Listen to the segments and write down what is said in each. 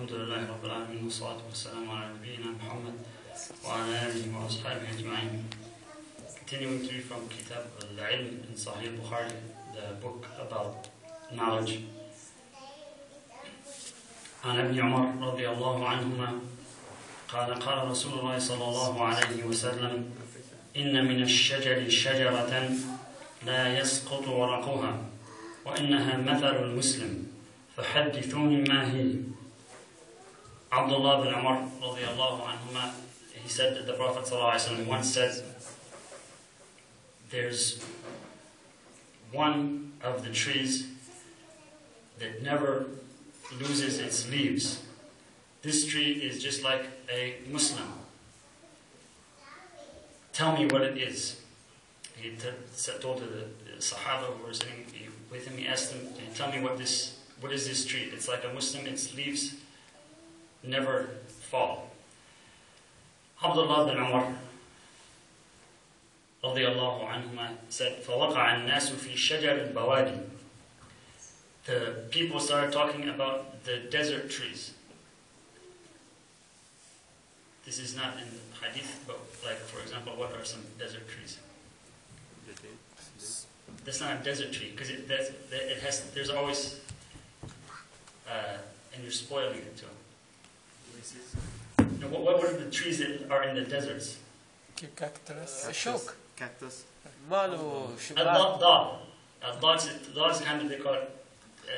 Alhamdulillah Rabbil Alameen, wassalatu wassalamu ala nabiyyina Muhammad wa ala alihi wa ashabihi ajma'in. Continuing to read from Kitab al-Ilm in Sahih al-Bukhari, the book about knowledge. عن ابن عمر رضي الله عنهما قال قال رسول الله صلى الله عليه وسلم إن من الشجر شجرة لا يسقط ورقها وإنها مثل المسلم فحدثوني ما هي. Abdullah bin Umar radiallahu anhuma, he said that the Prophet sallallahu alaihi wasallam once said, there's one of the trees that never loses its leaves. This tree is just like a Muslim. Tell me what it is. He told to the Sahaba who were sitting with him, he asked them, tell me what is this tree? It's like a Muslim, its leaves never fall. Abdullah bin Umar radiallahu anhuma said, فَوَقَعَ النَّاسُ فِي شَجَرِ الْبَوَادِ. The people started talking about the desert trees. This is not in the hadith, but like, for example, what are some desert trees? That's not a desert tree, because there's always, and you're spoiling it too. No, what are the trees that are in the deserts? Cactus. Shook. Cactus. Malu. Al-Dal. Al-Dal is kind of, they call it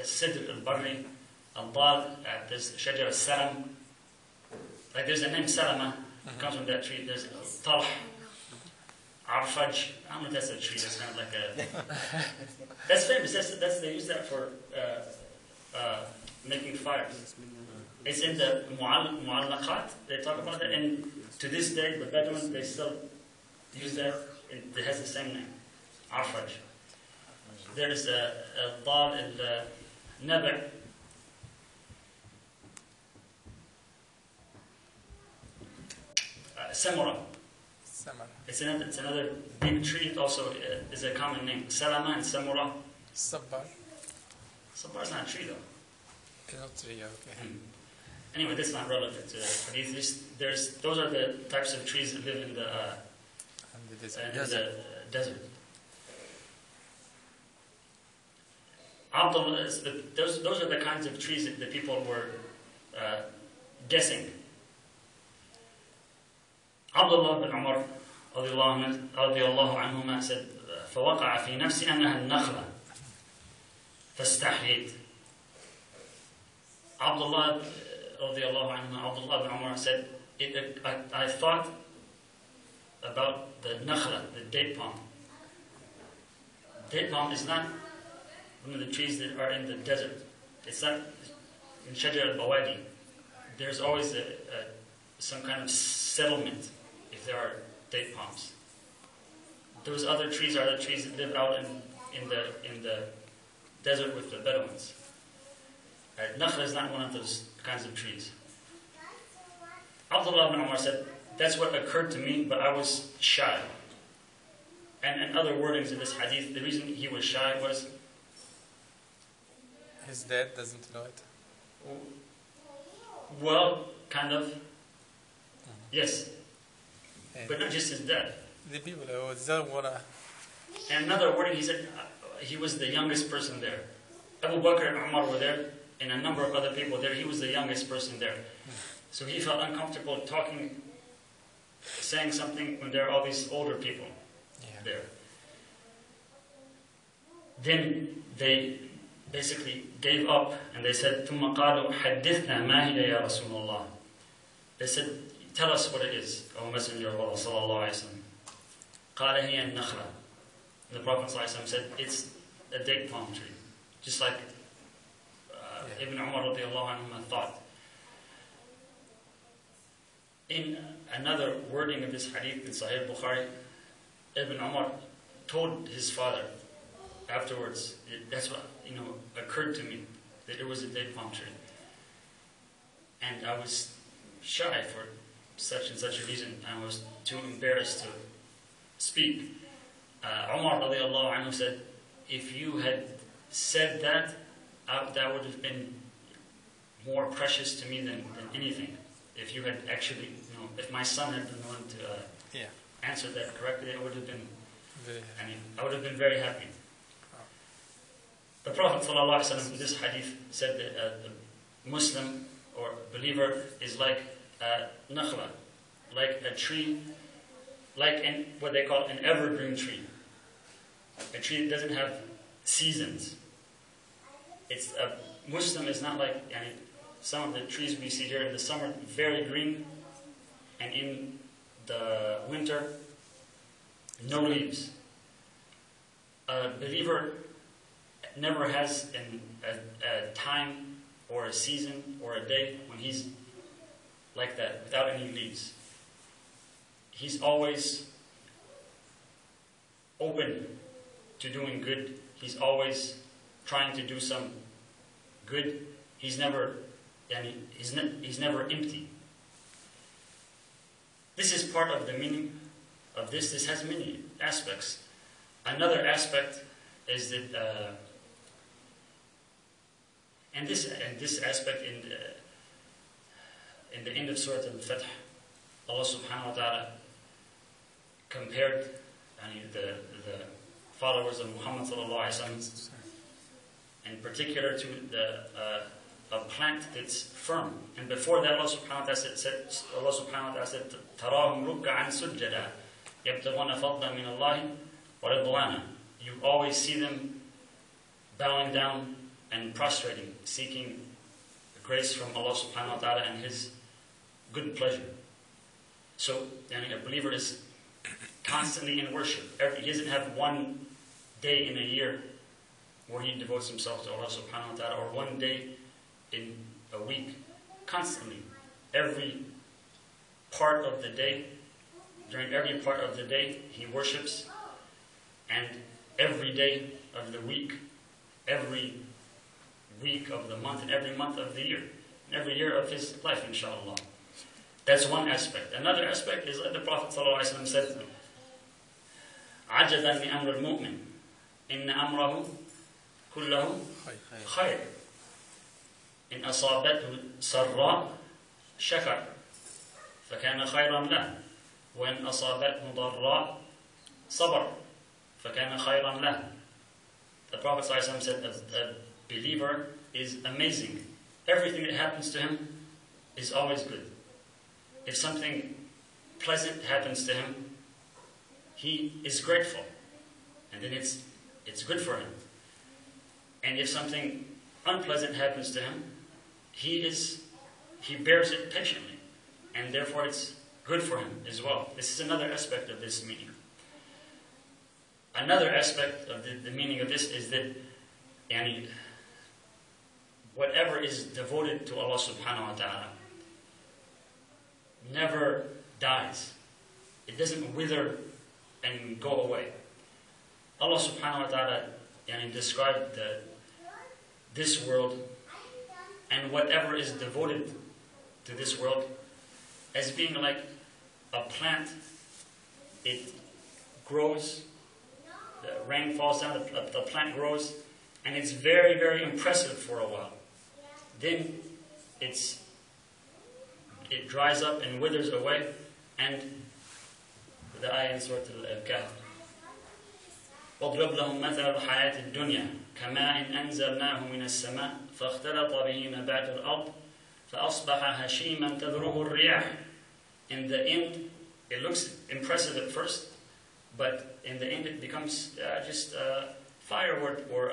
Sidr al-Barri. Al-Dal, there's Shajar al-Salam. Like there's a name Salama, comes from that tree. There's Talh, Arfaj. I don't know if that's a tree, that's kind of like a... That's famous, they use that for making fires. It's in the Mu'allaqat, they talk about that, and to this day, the Bedouins, they still use that. It has the same name, Arfaj. There is a Dal al-Nabi'. Samura. It's another big tree. It also is a common name. Salama and Samura. Sabbar. Sabbar is not a tree though. It's not a tree, okay. Anyway, that's not relevant to hadith. Those are the types of trees that live in the desert. Those are the kinds of trees that the people were guessing. Abdullah bin Umar radiallahu anhuma said, فَوَقَعَ فِي نَفْسِ أَنَّهَا النَّخْلَةِ فَاسْتَحْيِيتُ. Abdullah bin Umar said, I thought about the nakhla, the date palm. Date palm is not one of the trees that are in the desert. It's not in Shajar al-Bawadi. There's always some kind of settlement if there are date palms. Those other trees are the trees that live out in the desert with the Bedouins. Nakhla is not one of those kinds of trees. Abdullah bin Umar said, that's what occurred to me, but I was shy. And other wordings in this hadith, the reason he was shy was... His dad doesn't know it. Well, kind of. Yes. But not just his dad. The people who don't want to... And another wording, he said, he was the youngest person there. Abu Bakr and Umar were there, and a number of other people there. He was the youngest person there. So he felt uncomfortable saying something when there are all these older people there. Then they basically gave up, and they said, ثُمَّ قَالُوا حَدِّثْنَا مَا هِيَ يَا رَسُولَ اللَّهِ. They said, tell us what it is, O Messenger of Allah sallallahu alayhi wa sallam. قَالَ هِيَ النَّخْلَةِ. The Prophet sallallahu alayhi wa sallam said, it's a date palm tree. Just like Ibn Umar radiallahu anhu thought. In another wording of this hadith in Sahih al-Bukhari, Ibn Umar told his father afterwards, that's what occurred to me, that it was a date palm tree. And I was shy for such and such a reason. I was too embarrassed to speak. Umar radiallahu anhu said, if you had said that, that would have been more precious to me than anything. If you had actually, if my son had been willing to answer that correctly, it would have been, I would have been very happy. The Prophet ﷺ in this hadith said that a Muslim or believer is like a nakhla, like a tree, like what they call an evergreen tree. A tree that doesn't have seasons. A Muslim is not like some of the trees we see here in the summer, very green, and in the winter, no leaves. A believer never has a time or a season or a day when he's like that, without any leaves. He's always open to doing good. He's always trying to do some good. He's never empty. This is part of the meaning of this. This has many aspects. Another aspect is that, and this aspect in the end of Surah Al-Fath, Allah subhanahu wa ta'ala compared the followers of Muhammad sallallahu alaihi wasallam, in particular to a plant that's firm. And before that, Allah subhanahu wa ta'ala said, "Tarahum ruk'an sujjada, yabtaghuna fadlan min Allah wa ridwana." You always see them bowing down and prostrating, seeking grace from Allah subhanahu wa ta'ala and His good pleasure. So, a believer is constantly in worship. He doesn't have one day in a year where he devotes himself to Allah subhanahu wa ta'ala, or one day in a week. Constantly. Every part of the day, during every part of the day, he worships. And every day of the week, every week of the month, and every month of the year, and every year of his life, inshallah. That's one aspect. Another aspect is like the Prophet ﷺ said, عَجَبًا لِأَمْرِ الْمُؤْمِنِ إِنَّ أَمْرَهُ كُلَّهُ خَيْرٌ إِنْ أَصَابَتْهُ سَرًّا شَكَرَ فَكَانَ خَيْرًا لَهُ وَإِنْ أَصَابَتْهُ ضَرًّا صَبَرَ فَكَانَ خَيْرًا لَهُ. The Prophet ﷺ said, a believer is amazing. Everything that happens to him is always good. If something pleasant happens to him, he is grateful, and then it's good for him. And if something unpleasant happens to him, he bears it patiently, and therefore it's good for him as well. This is another aspect of this meaning. Another aspect of the meaning of this is that whatever is devoted to Allah subhanahu wa ta'ala never dies. It doesn't wither and go away. Allah subhanahu wa ta'ala described this world and whatever is devoted to this world as being like a plant. It grows, the rain falls down, the plant grows, and it's very, very impressive for a while. Then it dries up and withers away, and the ayah in Surah Al-Kahf, وَاضْرِبْ لَهُمْ مَثَلَ الْحَيَاةِ الدُّنْيَا كَمَاءٍ أَنْزَلْنَاهُ مِنَ السَّمَاءِ فَاخْتَلَطَ بِهِ نَبَاتُ الْأَرْضِ فَأَصْبَحَ هَشِيمًا تَذْرُهُ الرِّيَاحُ. In the end, it looks impressive at first, but in the end it becomes just firewood or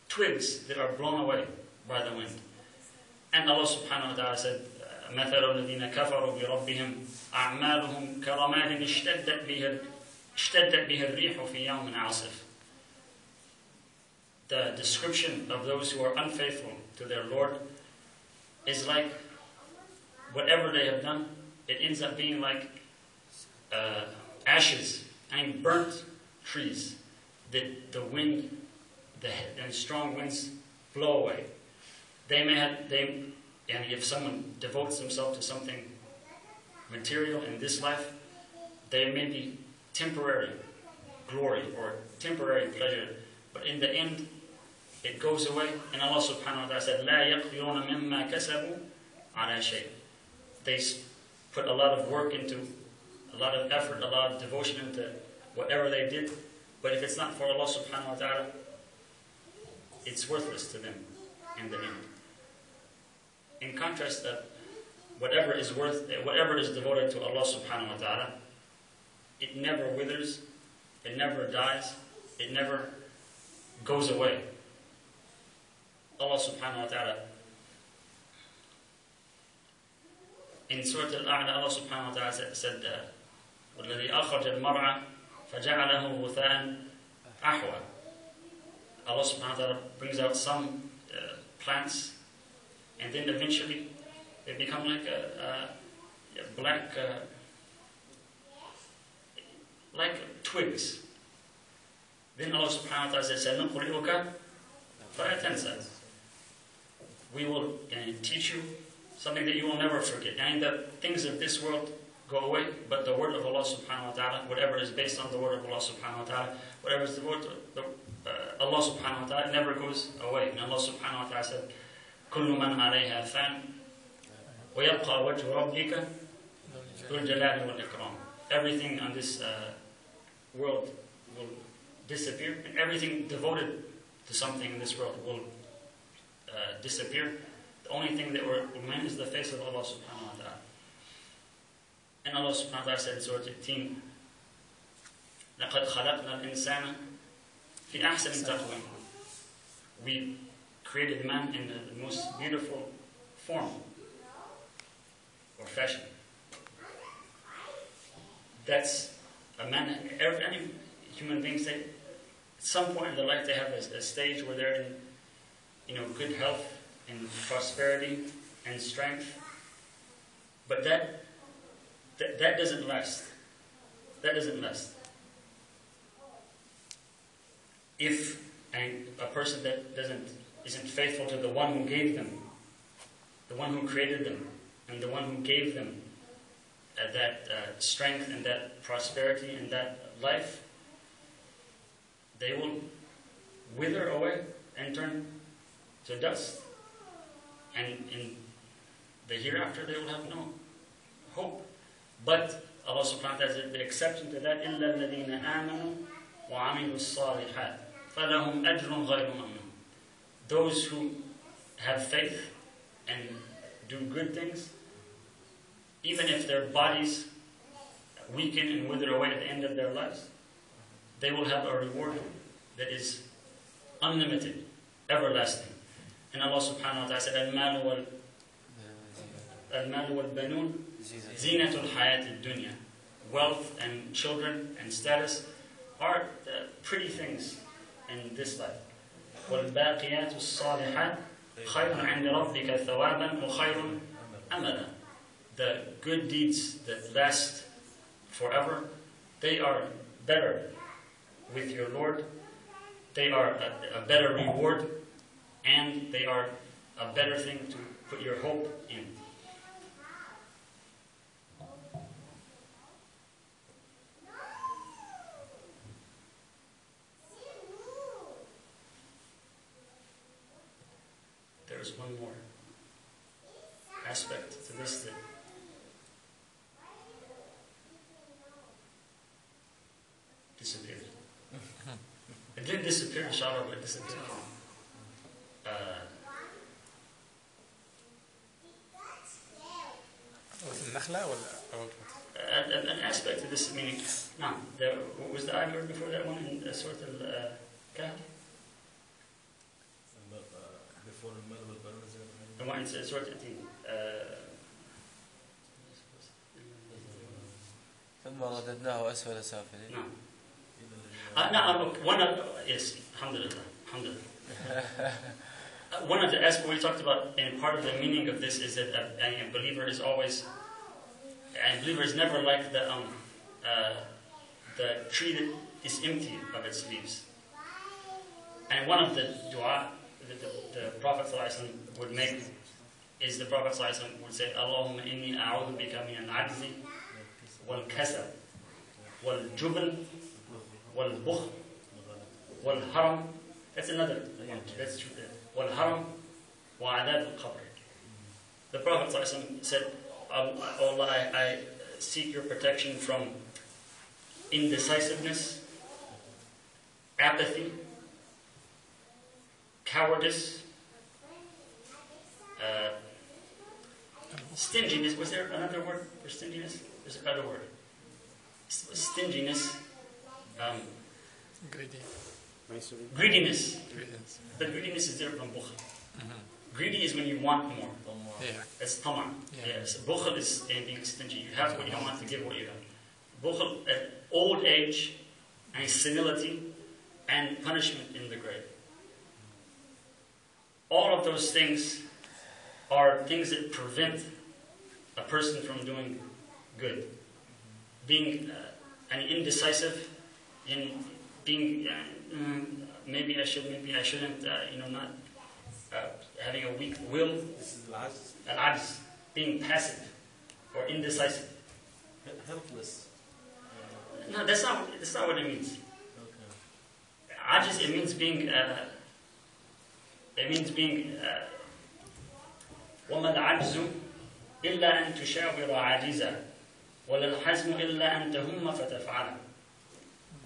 twigs that are blown away by the wind. And Allah subhanahu wa ta'ala said, مَثَلُ الَّذِينَ كَفَرُوا بِرَبِّهِمْ أَعْمَالُهُمْ كَرَمَادٍ اشْتَدَّتْ بِهِ الرِّيحُ فِي يَوْمٍ عَاصِفٍ. The description of those who are unfaithful to their Lord is like whatever they have done, it ends up being like ashes and burnt trees that the wind and strong winds blow away. And if someone devotes themselves to something material in this life, there may be temporary glory or temporary pleasure, but in the end, it goes away. And Allah subhanahu wa ta'ala said, لا يقدرون مما كسبوا على شيء. They put a lot of work into, a lot of effort, a lot of devotion into whatever they did. But if it's not for Allah subhanahu wa ta'ala, it's worthless to them in the end. In contrast, whatever is devoted to Allah subhanahu wa ta'ala, it never withers, it never dies, it never goes away. Allah subhanahu wa ta'ala, in Surah Al-A'la, Allah subhanahu wa ta'ala said, وَالَّذِي أَخْرَجَ الْمَرْعَ فَجَعَلَهُ غُثَاءً أَحْوَى. Allah subhanahu wa ta'ala brings out some plants, and then eventually they become like a black, like twigs. Then Allah subhanahu wa ta'ala says, سَنُقْرِئُكَ فَلَا تَنْسَى. We will teach you something that you will never forget. And the things of this world go away, but the word of Allah subhanahu wa ta'ala, whatever is based on the word of Allah subhanahu wa ta'ala, whatever is the word of Allah subhanahu wa ta'ala, never goes away. And Allah subhanahu wa ta'ala said, كُلُّ مَنْ عَلَيْهَا فَانٍ وَيَبْقَى وَجْهُ رَبِّكَ ذُو الْجَلَالِ وَالْإِكْرَامِ. Everything on this world will disappear, and everything devoted to something in this world will disappear. The only thing that will remain is the face of Allah subhanahu wa ta'ala. And Allah subhanahu wa ta'ala said in Surah Al-Tin, لَقَدْ خَلَقْنَا الْإِنسَانَ فِي أَحْسَنِ تَقْوِيمٍ. We created man in the most beautiful form or fashion. That's a man. Any human being, say, at some point in their life they have a stage where they're in, good health and prosperity and strength. But that doesn't last. That doesn't last. If a person that isn't faithful to the one who gave them, the one who created them, and the one who gave them that strength and that prosperity and that life, they will wither away and turn to dust. And in the hereafter, they will have no hope. But Allah subhanahu wa ta'ala said the exception to that, إِلَّا الَّذِينَ آمَنُوا وَعَمِلُوا الصَّالِحَاتِ فَلَهُمْ أَجْرٌ غَيْرُ مَمْنُونٍ. Those who have faith and do good things, even if their bodies weaken and wither away at the end of their lives, they will have a reward that is unlimited, everlasting. And Allah subhanahu wa ta'ala said, الْمَالُ وَالْبَنُونَ زِينَةُ الْحَيَاةِ الدُّنْيَا. Wealth and children and status are pretty things in this life. وَالْبَاقِيَاتُ الصَّالِحَاتِ خَيْرٌ عِنْدَ رَبِّكَ ثَوَابًا وَخَيْرٌ أَمَلًا. The good deeds that last forever, they are better with your Lord. They are a better reward, and they are a better thing to put your hope in. There's one more aspect to this that disappeared. It didn't disappear, inshallah, but it disappeared. An aspect of this meaning. Now, what was the ayah before that one in Surah Al-Kahf? Before the middle of The one in Surah Al-Tin. ثم رددناه أسفل سافلين. No. Yes, alhamdulillah. One of the aspects we talked about, and part of the meaning of this is that a believer is never like the tree that is empty of its leaves. And one of the dua that the Prophet ﷺ would make is the Prophet ﷺ would say, Allahumma inni a'udhu bika min al-'ajzi wal-kasal wal-jubn wal-bukhl wal-haram That's another one. That's true. وَالْهَرَمْ وَعَذَابُ الْقَبْرِ. The Prophet ﷺ said, "Oh Allah, I seek your protection from indecisiveness, apathy, cowardice, stinginess." Was there another word for stinginess? There's another word. Stinginess. Greedy. Greediness. Greediness. But greediness is different from bukhl. Greedy is when you want more. Yeah. That's tama'. Yeah. Yes. Bukhl is being stingy. You have what you don't want to give what you have. Bukhl at old age and senility and punishment in the grave. All of those things are things that prevent a person from doing good. Being indecisive, and being maybe I should, maybe I shouldn't, not having a weak will. This is al-ajz. Al-ajz, being passive or indecisive. Helpless. No, that's not what it means. Okay. Ajz, it means being. وَمَا الْعَجْزُ إِلَّا أَن تُشَاوِرَ عَاجِزًا وَلَا الْحَزْمُ إِلَّا أَن تَهُمَّ فَتَفْعَلَ.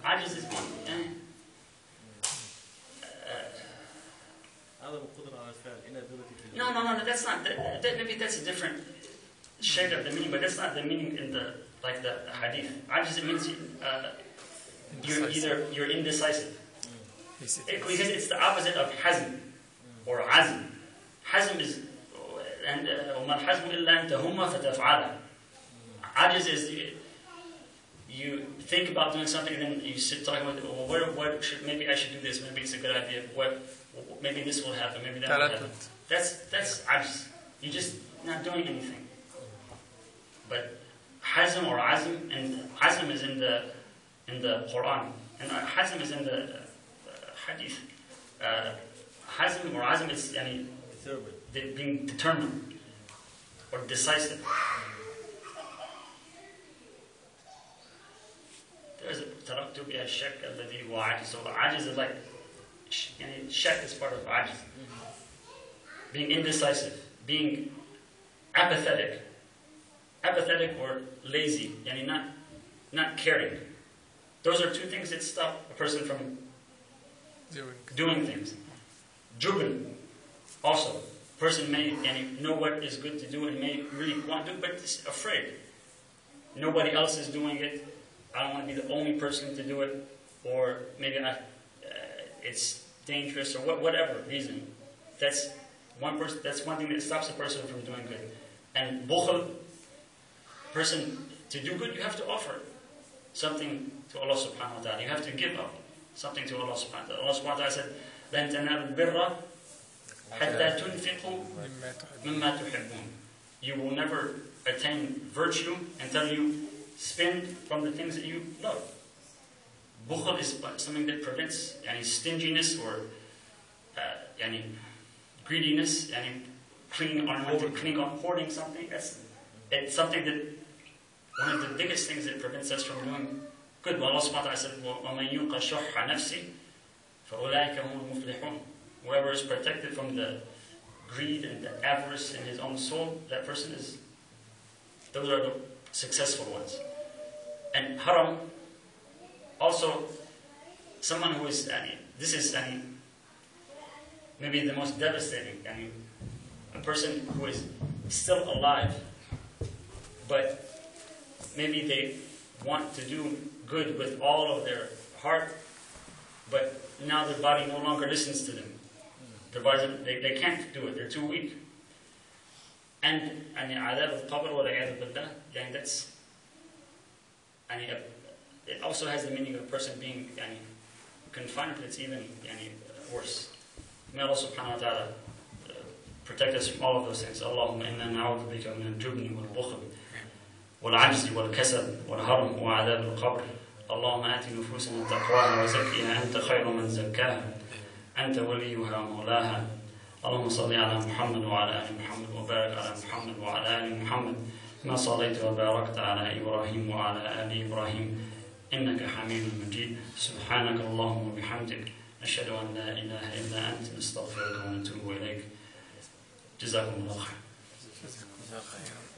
Ajz is being. عدم القدرة على الفعل. Inability to do. No. That's not. Maybe that's a different shade of the meaning, but that's not the meaning in the hadith. Ajz, it means you're indecisive. Because it's the opposite of hazm or azm. Hazm is وَمَا الْحَزْمُ إِلَّا أَن تَهُمَّ فَتَفْعَلَ. Ajz is you think about doing something and then you sit talking about, maybe I should do this, maybe it's a good idea, maybe this will happen, maybe that will happen. That's ajz. You're just not doing anything. But hazm or azm, and azm is in the Quran, and hazm is in the hadith. Hazm or azm is being determined or decisive. There's a تركت بها الشك الذي هو عاجز. So ajiz is like, shak is part of ajiz. Being indecisive, being apathetic or lazy, not caring. Those are two things that stop a person from doing things. Jubn, also. A person may know what is good to do and may really want to do, but is afraid. Nobody else is doing it. I don't want to be the only person to do it, or maybe it's dangerous, or whatever reason. That's one thing that stops a person from doing good. And bukhl, person, to do good, you have to offer something to Allah subhanahu wa ta'ala. You have to give up something to Allah subhanahu wa ta'ala. Allah subhanahu wa ta'ala said, لَن تَنَالُوا الْبِرَّ حَتَّى تُنْفِقُوا مِمَّا تُحِبُّونَ. You will never attain virtue until you spend from the things that you love. Bukhl is something that prevents stinginess or greediness, hoarding something. It's something that one of the biggest things that prevents us from doing good. Allah subhanahu wa ta'ala said, وَمَنْ يُوقَ شُحَّ نَفْسِهِ فَأُولَٰئِكَ هُمُ الْمُفْلِحُونَ. Whoever is protected from the greed and the avarice in his own soul, that person those are the successful ones. And haram, also, someone who is, this is maybe the most devastating. A person who is still alive, but maybe they want to do good with all of their heart, but now their body no longer listens to them. Their body, they can't do it. They're too weak. And adab al-qabr wa al-'iyadhu billah, that's it also has the meaning of a person being confined, but it's even worse. May Allah subhanahu wa ta'ala protect us from all of those things. Allahumma inna na'udhu bika min al-jubni wal-bukhl wal-'ajzi wal-kasal wal-haram wa 'adab al-qabr. Allahumma ati nufusana taqwaha wa zakkiha anta khayru man zakkaha anta waliyuha mawlaha. اللهم صل على محمد وعلى آل محمد وبارك على محمد وعلى آل محمد كما صليت وباركت على إبراهيم وعلى آل إبراهيم إنك حميد مجيد. سبحانك اللهم وبحمدك نشهد أن لا إله إلا أنت نستغفرك ونتوب إليك جزاكم الله خير. جزاك الله خير.